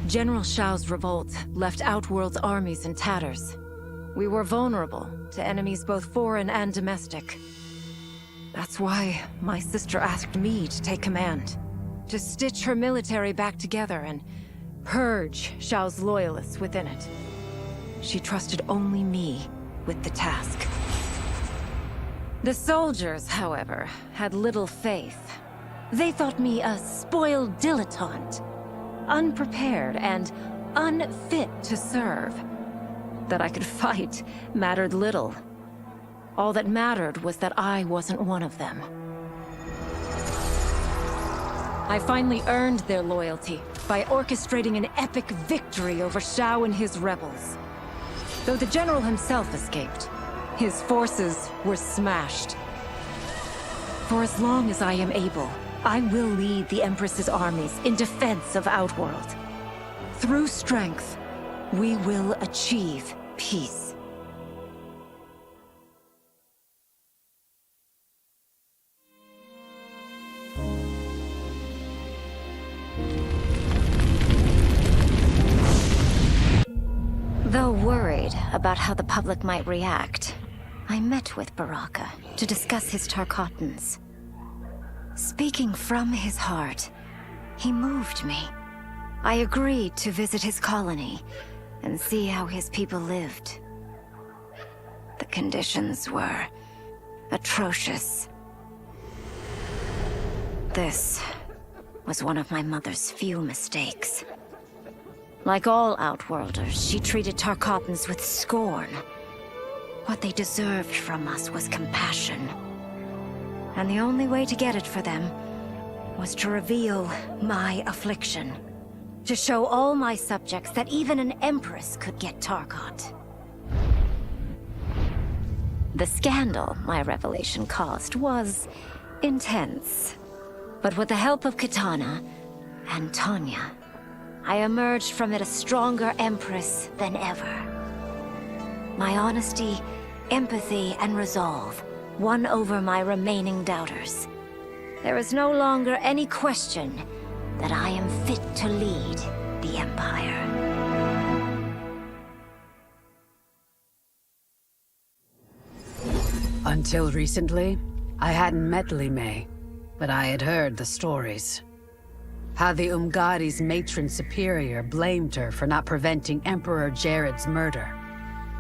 General Shao's revolt left Outworld's armies in tatters. We were vulnerable to enemies both foreign and domestic. That's why my sister asked me to take command, to stitch her military back together and purge Shao's loyalists within it. She trusted only me with the task. The soldiers, however, had little faith. They thought me a spoiled dilettante, unprepared and unfit to serve. That I could fight mattered little. All that mattered was that I wasn't one of them. I finally earned their loyalty by orchestrating an epic victory over Shao and his rebels. Though the general himself escaped, his forces were smashed. For as long as I am able, I will lead the Empress's armies in defense of Outworld. Through strength, we will achieve peace. Though worried about how the public might react, I met with Baraka to discuss his Tarkatans. Speaking from his heart, he moved me. I agreed to visit his colony and see how his people lived. The conditions were atrocious. This was one of my mother's few mistakes. Like all Outworlders, she treated Tarkatans with scorn. What they deserved from us was compassion. And the only way to get it for them was to reveal my affliction. To show all my subjects that even an empress could get Tarkat. The scandal my revelation caused was intense. But with the help of Kitana and Tanya, I emerged from it a stronger empress than ever. My honesty, empathy, and resolve won over my remaining doubters. There is no longer any question that I am fit to lead the Empire. Until recently, I hadn't met Li Mei, but I had heard the stories. How the Umgadi's matron superior blamed her for not preventing Emperor Jared's murder.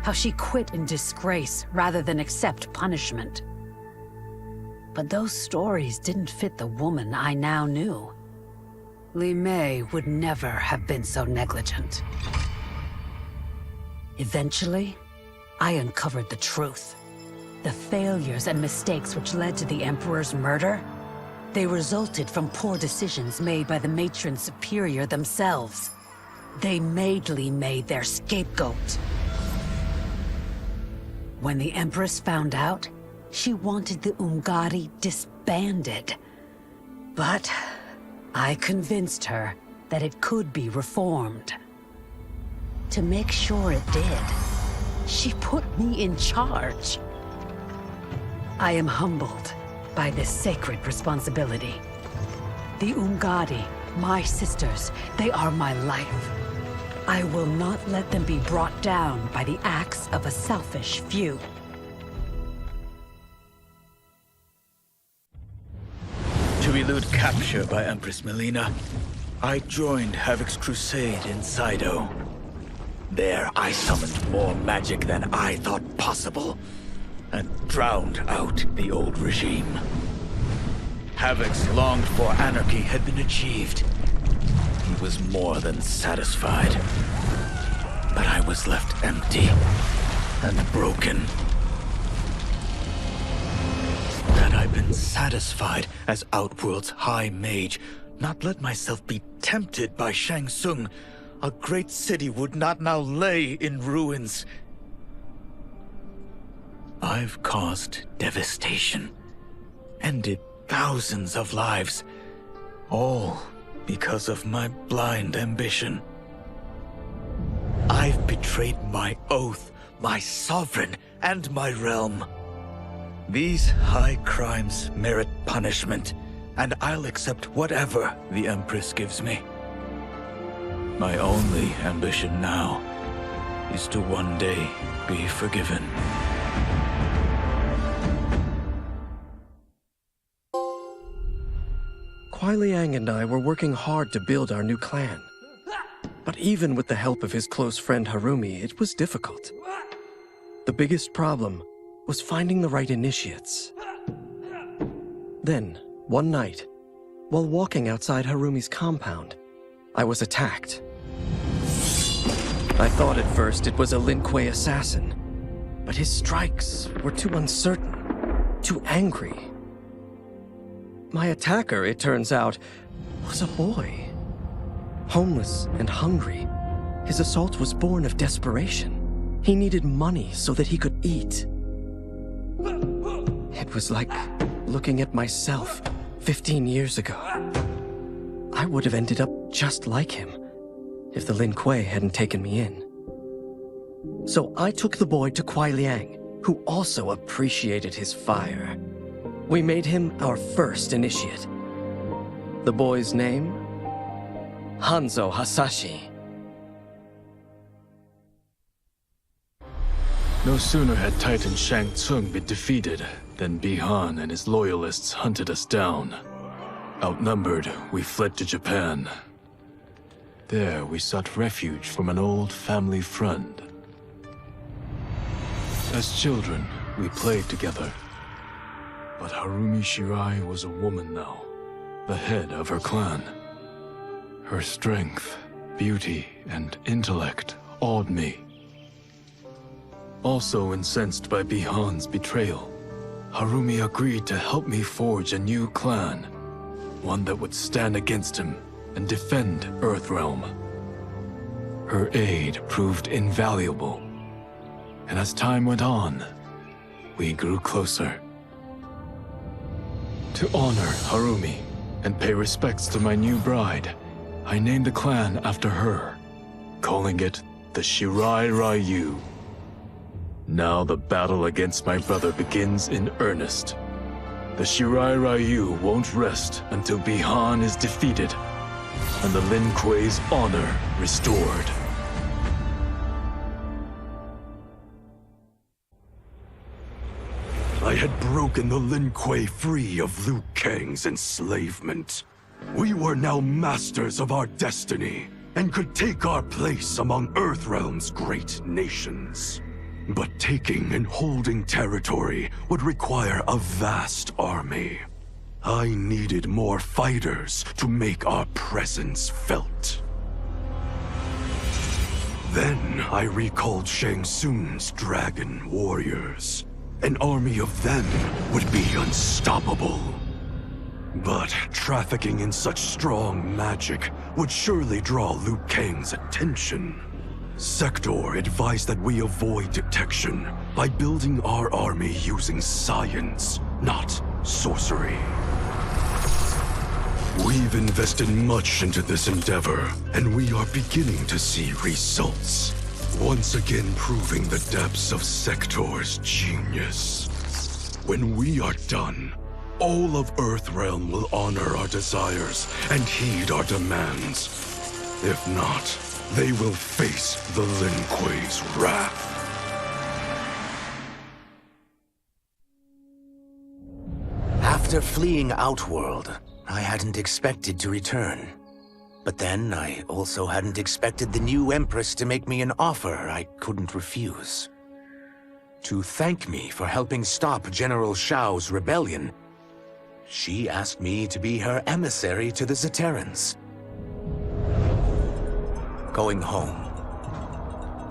How she quit in disgrace rather than accept punishment. But those stories didn't fit the woman I now knew. Li Mei would never have been so negligent. Eventually, I uncovered the truth. The failures and mistakes which led to the Emperor's murder, they resulted from poor decisions made by the matron superior themselves. They made Li Mei their scapegoat. When the Empress found out, she wanted the Umgadi disbanded. But I convinced her that it could be reformed. To make sure it did, she put me in charge. I am humbled by this sacred responsibility. The Umgadi, my sisters, they are my life. I will not let them be brought down by the acts of a selfish few. To elude capture by Empress Melina, I joined Havoc's crusade in Saido. There I summoned more magic than I thought possible, and drowned out the old regime. Havoc's longed-for anarchy had been achieved. He was more than satisfied. But I was left empty and broken. Had I been satisfied as Outworld's High Mage, not let myself be tempted by Shang Tsung, a great city would not now lay in ruins. I've caused devastation, ended thousands of lives, all because of my blind ambition. I've betrayed my oath, my sovereign, and my realm. These high crimes merit punishment, and I'll accept whatever the Empress gives me. My only ambition now is to one day be forgiven. Kuai Liang and I were working hard to build our new clan. But even with the help of his close friend Harumi, it was difficult. The biggest problem was finding the right initiates. Then, one night, while walking outside Harumi's compound, I was attacked. I thought at first it was a Lin Kuei assassin, but his strikes were too uncertain, too angry. My attacker, it turns out, was a boy. Homeless and hungry, his assault was born of desperation. He needed money so that he could eat. It was like looking at myself 15 years ago. I would have ended up just like him if the Lin Kuei hadn't taken me in. So I took the boy to Kuai Liang, who also appreciated his fire. We made him our first initiate. The boy's name? Hanzo Hasashi. No sooner had Titan Shang Tsung been defeated than Bihan and his loyalists hunted us down. Outnumbered, we fled to Japan. There, we sought refuge from an old family friend. As children, we played together. But Harumi Shirai was a woman now, the head of her clan. Her strength, beauty, and intellect awed me. Also incensed by Bihan's betrayal, Harumi agreed to help me forge a new clan, one that would stand against him and defend Earthrealm. Her aid proved invaluable, and as time went on, we grew closer. To honor Harumi and pay respects to my new bride, I named the clan after her, calling it the Shirai Ryu. Now the battle against my brother begins in earnest. The Shirai Ryu won't rest until Bihan is defeated and the Lin Kuei's honor restored. I had broken the Lin Kuei free of Liu Kang's enslavement. We were now masters of our destiny and could take our place among Earthrealm's great nations. But taking and holding territory would require a vast army. I needed more fighters to make our presence felt. Then I recalled Shang Tsung's dragon warriors. An army of them would be unstoppable. But trafficking in such strong magic would surely draw Liu Kang's attention. Sector advised that we avoid detection by building our army using science, not sorcery. We've invested much into this endeavor, and we are beginning to see results. Once again proving the depths of Sector's genius. When we are done, all of Earthrealm will honor our desires and heed our demands. If not, they will face the Lin Kuei's wrath. After fleeing Outworld, I hadn't expected to return. But then, I also hadn't expected the new Empress to make me an offer I couldn't refuse. To thank me for helping stop General Shao's rebellion, she asked me to be her emissary to the Zaterrans. Going home,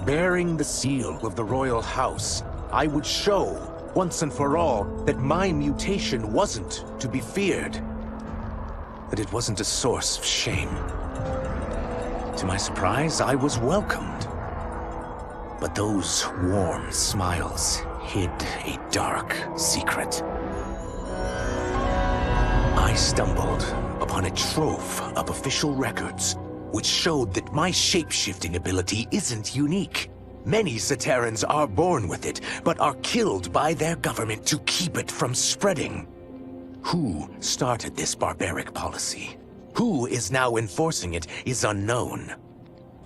bearing the seal of the royal house, I would show, once and for all, that my mutation wasn't to be feared. That it wasn't a source of shame. To my surprise, I was welcomed. But those warm smiles hid a dark secret. I stumbled upon a trove of official records, which showed that my shape-shifting ability isn't unique. Many Zaterrans are born with it, but are killed by their government to keep it from spreading. Who started this barbaric policy? Who is now enforcing it is unknown.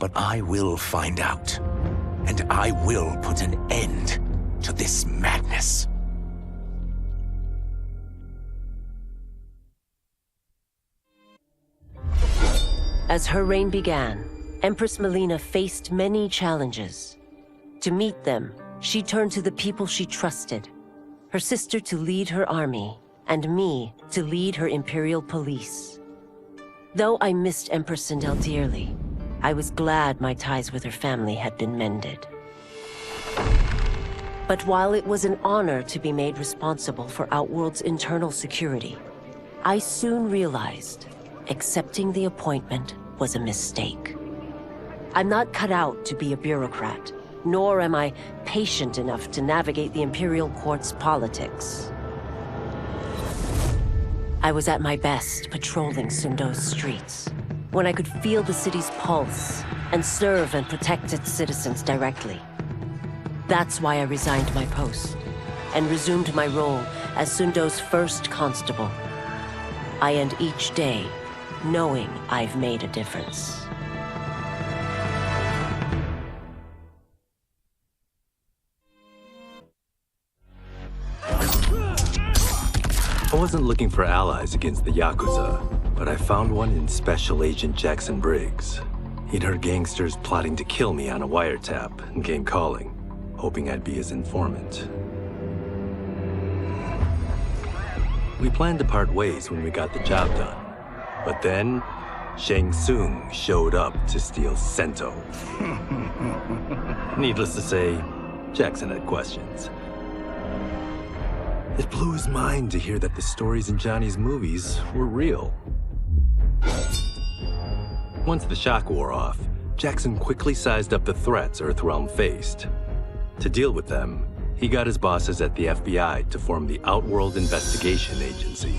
But I will find out, and I will put an end to this madness. As her reign began, Empress Melina faced many challenges. To meet them, she turned to the people she trusted. Her sister to lead her army, and me to lead her Imperial police. Though I missed Empress Sindel dearly, I was glad my ties with her family had been mended. But while it was an honor to be made responsible for Outworld's internal security, I soon realized accepting the appointment was a mistake. I'm not cut out to be a bureaucrat, nor am I patient enough to navigate the Imperial Court's politics. I was at my best patrolling Sundo's streets, when I could feel the city's pulse and serve and protect its citizens directly. That's why I resigned my post and resumed my role as Sundo's first constable. I end each day knowing I've made a difference. I wasn't looking for allies against the Yakuza, but I found one in Special Agent Jackson Briggs. He'd heard gangsters plotting to kill me on a wiretap and came calling, hoping I'd be his informant. We planned to part ways when we got the job done. But then, Shang Tsung showed up to steal Sento. Needless to say, Jackson had questions. It blew his mind to hear that the stories in Johnny's movies were real. Once the shock wore off, Jackson quickly sized up the threats Earthrealm faced. To deal with them, he got his bosses at the FBI to form the Outworld Investigation Agency.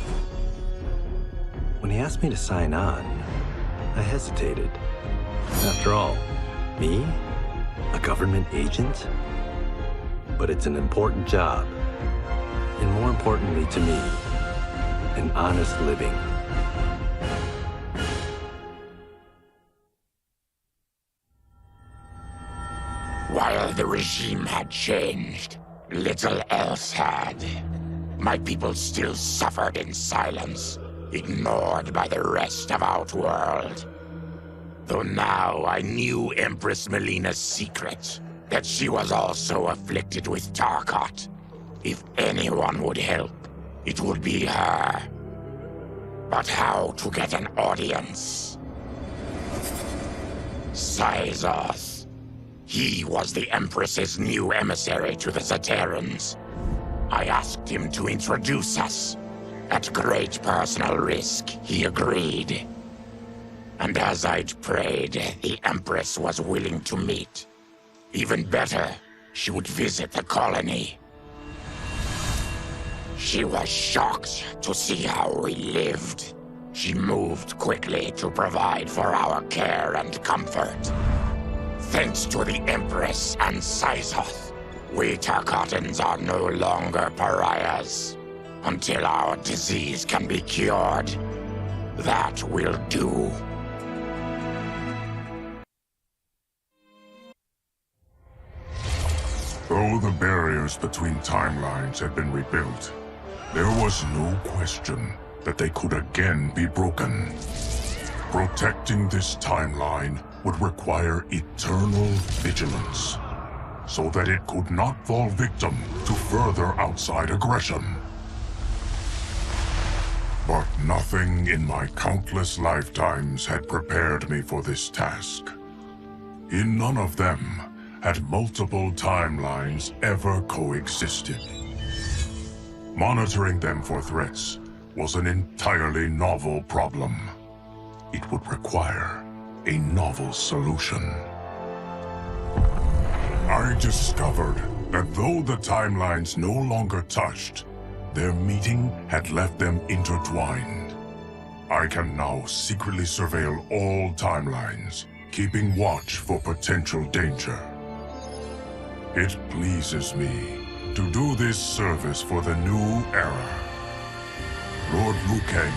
When he asked me to sign on, I hesitated. After all, me? A government agent? But it's an important job. And more importantly to me, an honest living. While the regime had changed, little else had. My people still suffered in silence, ignored by the rest of Outworld. Though now I knew Empress Melina's secret, that she was also afflicted with Tarkat. If anyone would help, it would be her. But how to get an audience? Syzoth. He was the Empress's new emissary to the Zaterrans. I asked him to introduce us. At great personal risk, he agreed. And as I'd prayed, the Empress was willing to meet. Even better, she would visit the colony. She was shocked to see how we lived. She moved quickly to provide for our care and comfort. Thanks to the Empress and Syzoth, we Tarkatans are no longer pariahs. Until our disease can be cured, that will do. Though the barriers between timelines had been rebuilt, there was no question that they could again be broken. Protecting this timeline would require eternal vigilance, so that it could not fall victim to further outside aggression. But nothing in my countless lifetimes had prepared me for this task. In none of them had multiple timelines ever coexisted. Monitoring them for threats was an entirely novel problem. It would require a novel solution. I discovered that though the timelines no longer touched, their meeting had left them intertwined. I can now secretly surveil all timelines, keeping watch for potential danger. It pleases me to do this service for the new era. Lord Liu Kang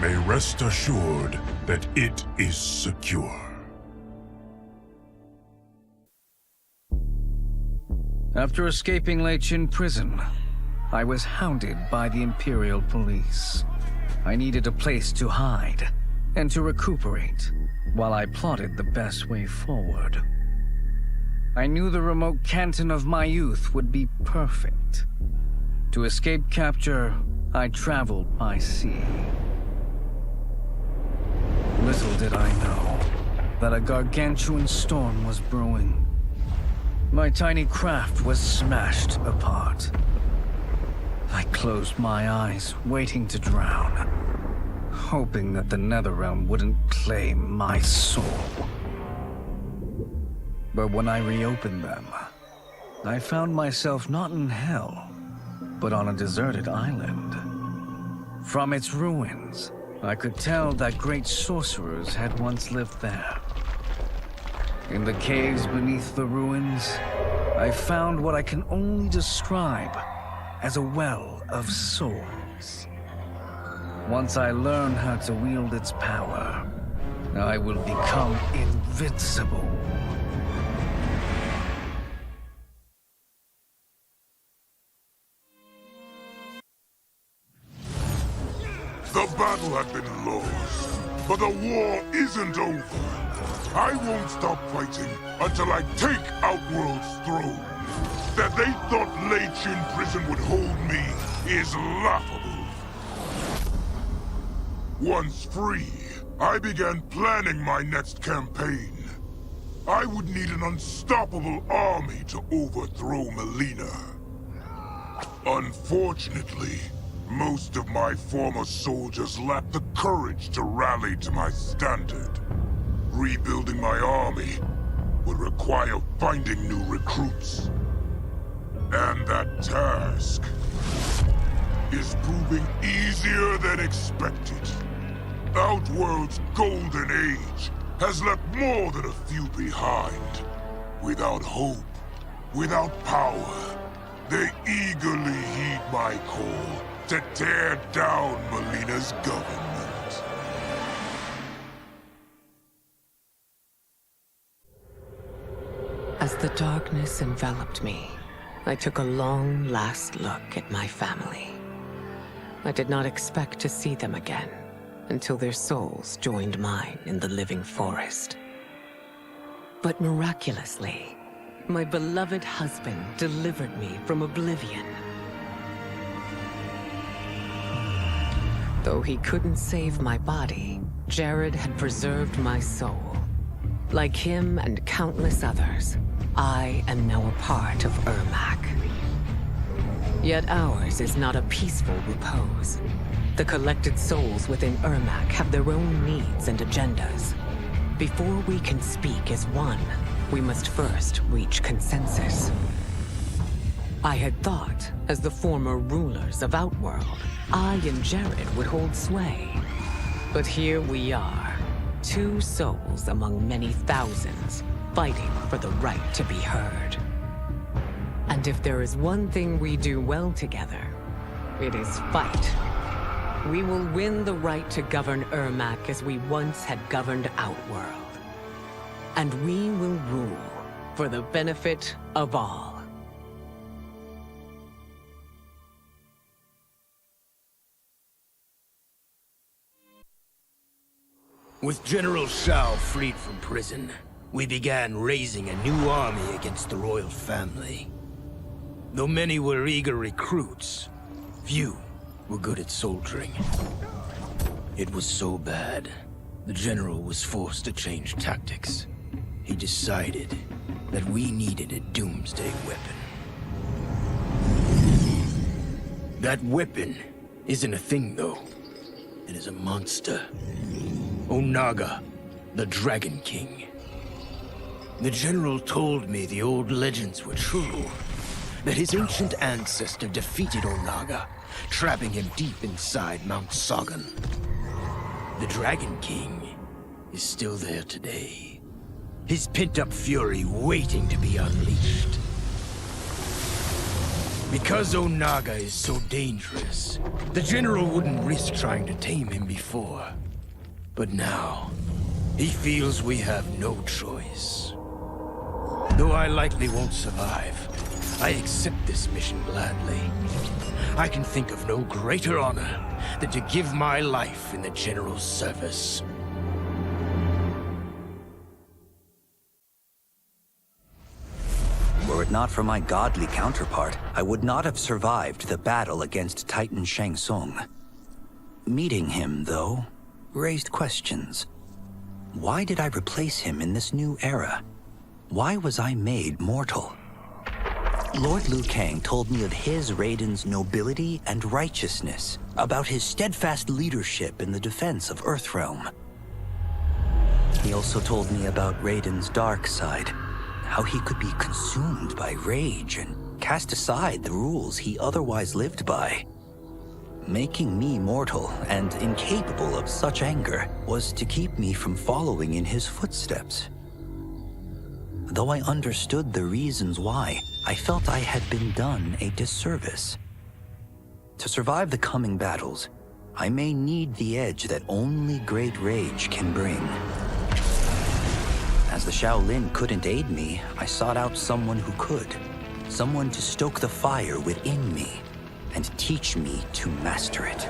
may rest assured that it is secure. After escaping Lei Chin prison, I was hounded by the Imperial Police. I needed a place to hide and to recuperate while I plotted the best way forward. I knew the remote canton of my youth would be perfect. To escape capture, I traveled by sea. Little did I know that a gargantuan storm was brewing. My tiny craft was smashed apart. I closed my eyes, waiting to drown, hoping that the Netherrealm wouldn't claim my soul. But when I reopened them, I found myself not in hell, but on a deserted island. From its ruins, I could tell that great sorcerers had once lived there. In the caves beneath the ruins, I found what I can only describe as a well of souls. Once I learn how to wield its power, I will become invincible. The battle had been lost, but the war isn't over. I won't stop fighting until I take Outworld's throne. That they thought Lei Chin prison would hold me is laughable. Once free, I began planning my next campaign. I would need an unstoppable army to overthrow Melina. Unfortunately, most of my former soldiers lacked the courage to rally to my standard. Rebuilding my army would require finding new recruits. And that task is proving easier than expected. Outworld's golden age has left more than a few behind. Without hope, without power, they eagerly heed my call to tear down Melina's government. As the darkness enveloped me, I took a long last look at my family. I did not expect to see them again until their souls joined mine in the living forest. But miraculously, my beloved husband delivered me from oblivion. Though he couldn't save my body, Jared had preserved my soul. Like him and countless others, I am now a part of Ermac. Yet ours is not a peaceful repose. The collected souls within Ermac have their own needs and agendas. Before we can speak as one, we must first reach consensus. I had thought, as the former rulers of Outworld, I and Jared would hold sway. But here we are, two souls among many thousands, fighting for the right to be heard. And if there is one thing we do well together, it is fight. We will win the right to govern Ermac as we once had governed Outworld. And we will rule for the benefit of all. With General Shao freed from prison, we began raising a new army against the royal family. Though many were eager recruits, few were good at soldiering. It was so bad, the general was forced to change tactics. He decided that we needed a doomsday weapon. That weapon isn't a thing, though. It is a monster. Onaga, the Dragon King. The general told me the old legends were true. That his ancient ancestor defeated Onaga, trapping him deep inside Mount Sagan. The Dragon King is still there today. His pent-up fury waiting to be unleashed. Because Onaga is so dangerous, the general wouldn't risk trying to tame him before. But now, he feels we have no choice. Though I likely won't survive, I accept this mission gladly. I can think of no greater honor than to give my life in the General's service. Were it not for my godly counterpart, I would not have survived the battle against Titan Shang Tsung. Meeting him, though, raised questions. Why did I replace him in this new era? Why was I made mortal? Lord Liu Kang told me of his Raiden's nobility and righteousness, about his steadfast leadership in the defense of Earthrealm. He also told me about Raiden's dark side, how he could be consumed by rage and cast aside the rules he otherwise lived by. Making me mortal and incapable of such anger was to keep me from following in his footsteps. Though I understood the reasons why, I felt I had been done a disservice. To survive the coming battles, I may need the edge that only great rage can bring. As the Shaolin couldn't aid me, I sought out someone who could. Someone to stoke the fire within me and teach me to master it.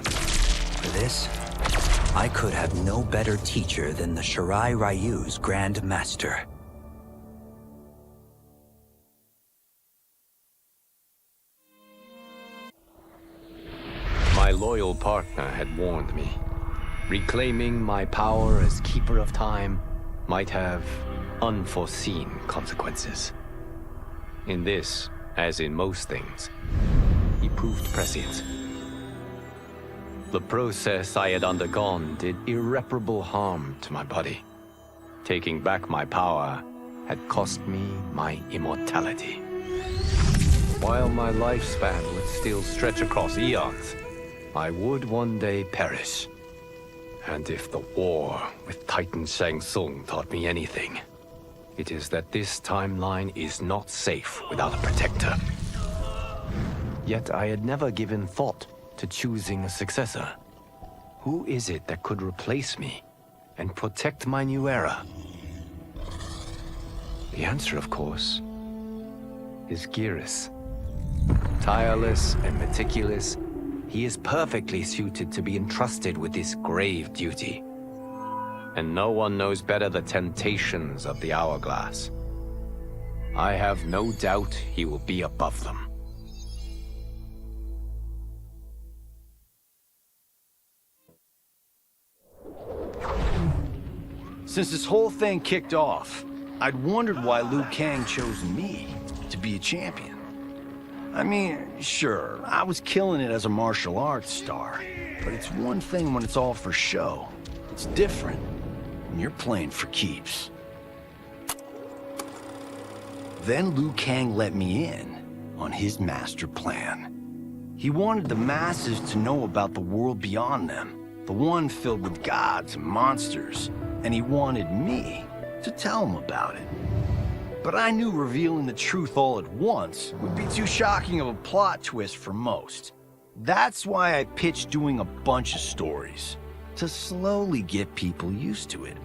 For this, I could have no better teacher than the Shirai Ryu's Grand Master. My loyal partner had warned me. Reclaiming my power as Keeper of Time might have unforeseen consequences. In this, as in most things, he proved prescient. The process I had undergone did irreparable harm to my body. Taking back my power had cost me my immortality. While my lifespan would still stretch across eons, I would one day perish. And if the war with Titan Shang Tsung taught me anything, it is that this timeline is not safe without a protector. Yet I had never given thought to choosing a successor. Who is it that could replace me and protect my new era? The answer, of course, is Geras. Tireless and meticulous, he is perfectly suited to be entrusted with this grave duty. And no one knows better the temptations of the hourglass. I have no doubt he will be above them. Since this whole thing kicked off, I'd wondered why Liu Kang chose me to be a champion. I mean, sure, I was killing it as a martial arts star, but it's one thing when it's all for show. It's different when you're playing for keeps. Then Liu Kang let me in on his master plan. He wanted the masses to know about the world beyond them, the one filled with gods and monsters, and he wanted me to tell them about it. But I knew revealing the truth all at once would be too shocking of a plot twist for most. That's why I pitched doing a bunch of stories, to slowly get people used to it.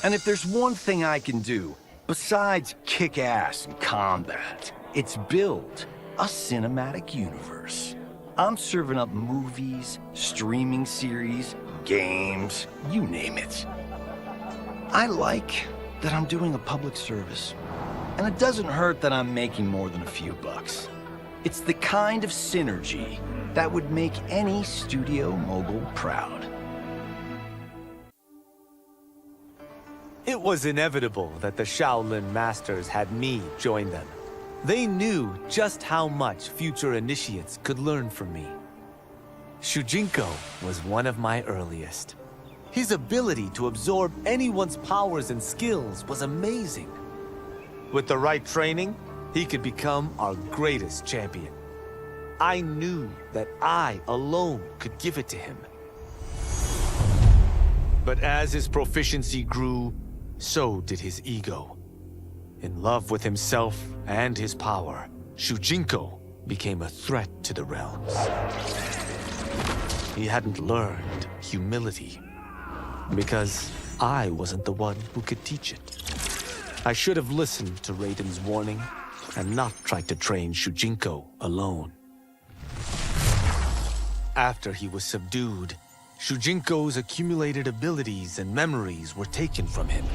And if there's one thing I can do, besides kick ass in combat, it's build a cinematic universe. I'm serving up movies, streaming series, games, you name it. I like that I'm doing a public service, and it doesn't hurt that I'm making more than a few bucks. It's the kind of synergy that would make any studio mogul proud. It was inevitable that the Shaolin Masters had me join them. They knew just how much future initiates could learn from me. Shujinko was one of my earliest. His ability to absorb anyone's powers and skills was amazing. With the right training, he could become our greatest champion. I knew that I alone could give it to him. But as his proficiency grew, so did his ego. In love with himself and his power, Shujinko became a threat to the realms. He hadn't learned humility, because I wasn't the one who could teach it. I should have listened to Raiden's warning and not tried to train Shujinko alone. After he was subdued, Shujinko's accumulated abilities and memories were taken from him.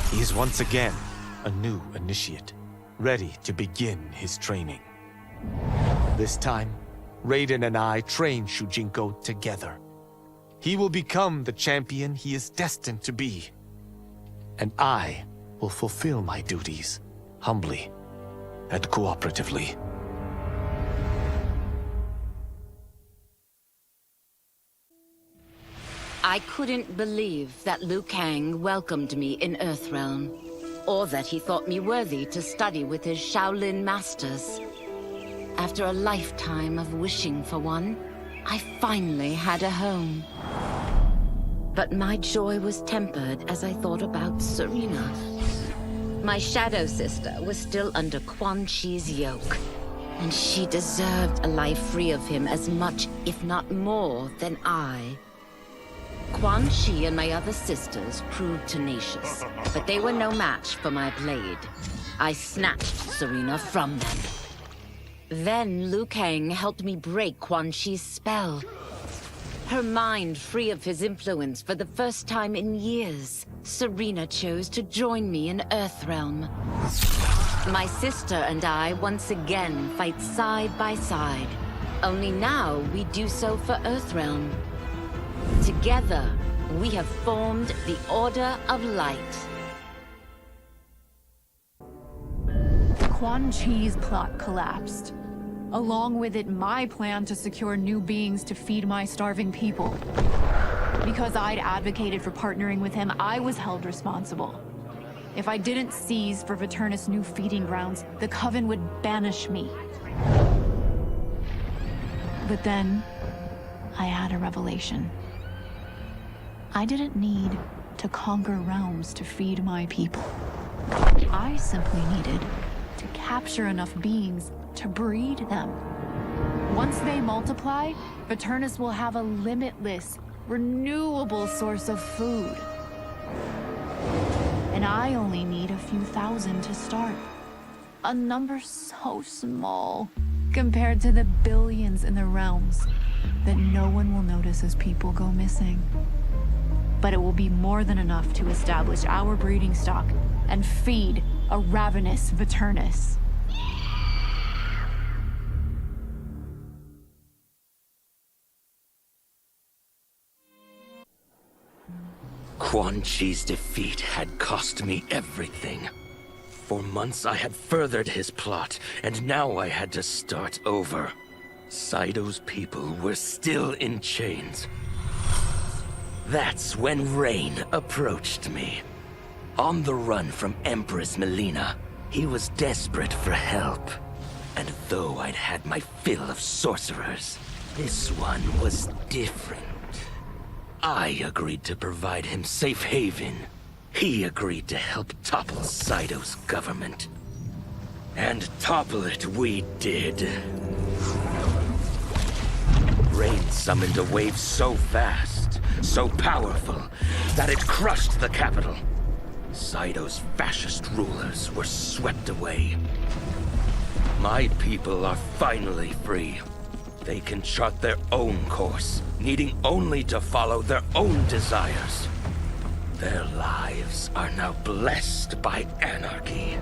He is once again a new initiate, ready to begin his training. This time, Raiden and I train Shujinko together. He will become the champion he is destined to be. And I will fulfill my duties, humbly and cooperatively. I couldn't believe that Liu Kang welcomed me in Earthrealm, or that he thought me worthy to study with his Shaolin masters. After a lifetime of wishing for one, I finally had a home. But my joy was tempered as I thought about Serena. My shadow sister was still under Quan Chi's yoke, and she deserved a life free of him as much, if not more, than I. Quan Chi and my other sisters proved tenacious, but they were no match for my blade. I snatched Serena from them. Then Liu Kang helped me break Quan Chi's spell. Her mind free of his influence for the first time in years, Serena chose to join me in Earthrealm. My sister and I once again fight side by side. Only now we do so for Earthrealm. Together, we have formed the Order of Light. Quan Chi's plot collapsed. Along with it, my plan to secure new beings to feed my starving people. Because I'd advocated for partnering with him, I was held responsible. If I didn't seize for Viternus' new feeding grounds, the Coven would banish me. But then, I had a revelation. I didn't need to conquer realms to feed my people. I simply needed to capture enough beings to breed them. Once they multiply, Viternus will have a limitless, renewable source of food. And I only need a few thousand to start. A number so small compared to the billions in the realms that no one will notice as people go missing. But it will be more than enough to establish our breeding stock and feed a ravenous Viternus. Quan Chi's defeat had cost me everything. For months I had furthered his plot, and now I had to start over. Saido's people were still in chains. That's when Rain approached me. On the run from Empress Melina, he was desperate for help. And though I'd had my fill of sorcerers, this one was different. I agreed to provide him safe haven. He agreed to help topple Saido's government. And topple it we did. Rain summoned a wave so fast, so powerful, that it crushed the capital. Saido's fascist rulers were swept away. My people are finally free. They can chart their own course, needing only to follow their own desires. Their lives are now blessed by anarchy.